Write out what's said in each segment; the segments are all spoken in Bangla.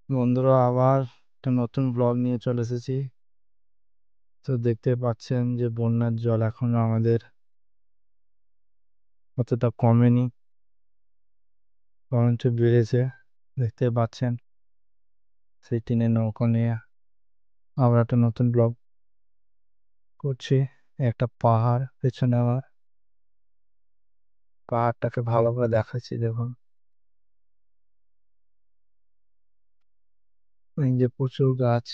বন্ধুরা, আবার একটা নতুন ব্লগ নিয়ে চলে এসেছি। তো দেখতে পাচ্ছেন যে বন্যার জল এখনো আমাদের অতটা কমেনি, বরঞ্চ বেড়েছে। দেখতে পাচ্ছেন সেই টিনের নৌকো নিয়ে আবার একটা নতুন ব্লগ করছি। একটা পাহাড় পেছনে আমার, পাহাড়টাকে ভালো করে দেখাচ্ছি। দেখুন, এই যে প্রচুর গাছ,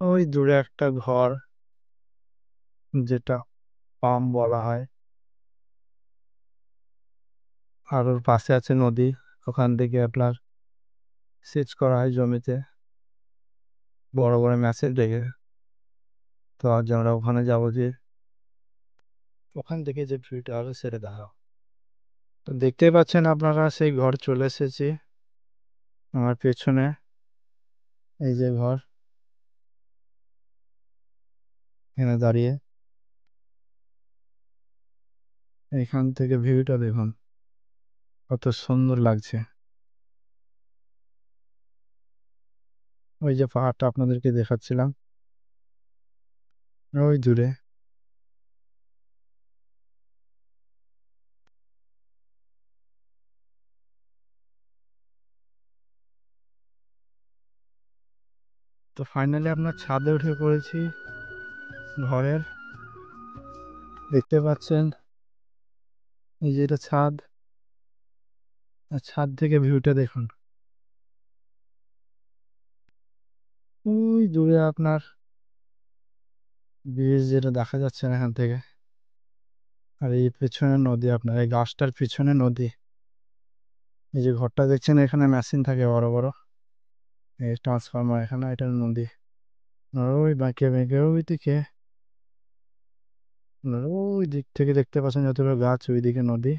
ওই দূরে একটা ঘর, যেটা পাম বলা হয়। আর ওর পাশে আছে নদী, ওখান থেকে আপনার সেচ করা হয় জমিতে বড় বড় মেশিন থেকে। তো আজ আমরা ওখানে যাবো, যে ওখান থেকে যে ভিউটা হবে সেটা দেখাও। তো দেখতেই পাচ্ছেন আপনারা, সেই ঘর চলে এসেছি আমার পেছনে। এই যে ঘর, এখানে দাঁড়িয়ে এখান থেকে ভিউটা দেখুন কত সুন্দর লাগছে। ওই যে পাহাড়টা আপনাদেরকে দেখাচ্ছিলাম, ওই দূরে। তো ফাইনালি আপনার ছাদে উঠে পড়েছি, ঘরের। দেখতে পাচ্ছেন এই যে এটা ছাদ, আর ছাদ থেকে ভিউটা দেখুন। ওই দূরে আপনার ব্রিজ যেটা দেখা যাচ্ছে না এখান থেকে। আর এই পেছনে নদী, আপনার এই গাছটার পিছনে নদী। এই যে ঘরটা দেখছেন, এখানে মেশিন থাকে বড় বড়, এই ট্রান্সফরমার, এখানে এটা নদী। আর ওই বাঁকে বেঁকে ওই দিকে, আপনার ওই দিক থেকে দেখতে পাচ্ছেন যতগুলো গাছ, ওইদিকে নদী।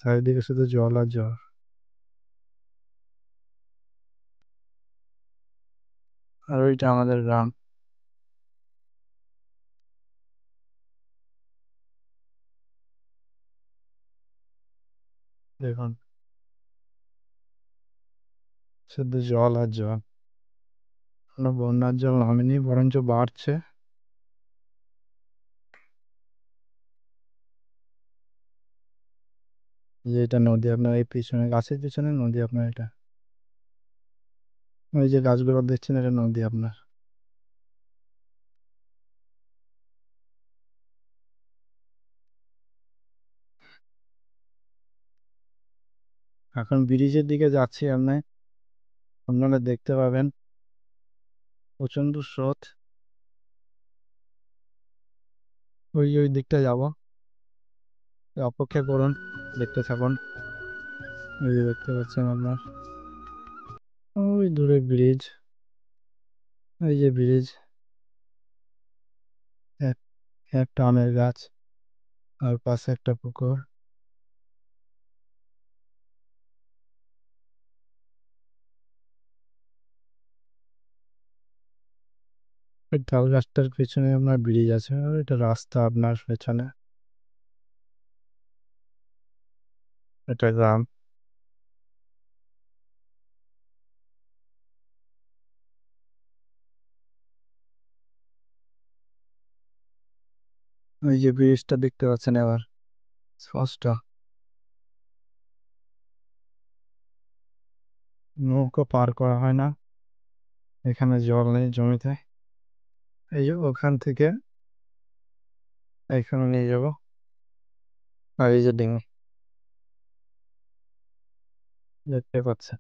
চারিদিকে শুধু জল আর জল। আর ওইটা আমাদের গ্রাম। দেখুন, শুধু জল আর জল। কোনো বন্যার জল নামেনি, বরঞ্চ বাড়ছে। যে এটা নদী, আপনার এই পিছনে গাছের পিছনে নদী, আপনার এটা ওই যে গাছগুলো দেখছেন, এটা নদী আপনার। এখন ব্রিজের দিকে যাচ্ছি আমি, আপনারা দেখতে পাবেন প্রচন্ড স্রোত। ওই ওই দিকটা যাব, অপেক্ষা করুন, দেখতে থাকুন। ওই যে দেখতে পাচ্ছেন আপনার, ওই দূরে ব্রিজ, এই যে ব্রিজ, একটা আমের গাছ, আর পাশে একটা পুকুর। ওই তাল গাছটার পেছনে আপনার ব্রিজ আছে, আর এটা রাস্তা আপনার পেছনে। এটা গ্রাম। ওই যে ব্রিজটা দেখতে পাচ্ছেন এবার স্পষ্ট। নৌকো পার করা হয় না, এখানে জল নেই জমিতে। এই যে ওখান থেকে এইখানে নিয়ে যাবো। আর এই যে ডিঙি, দেখতে পাচ্ছেন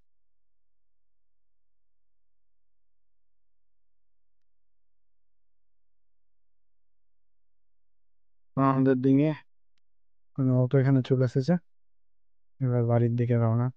আমাদের ডিঙে। নৌকো এখানে চলে এসেছে, এবার বাড়ির দিকে রওনা।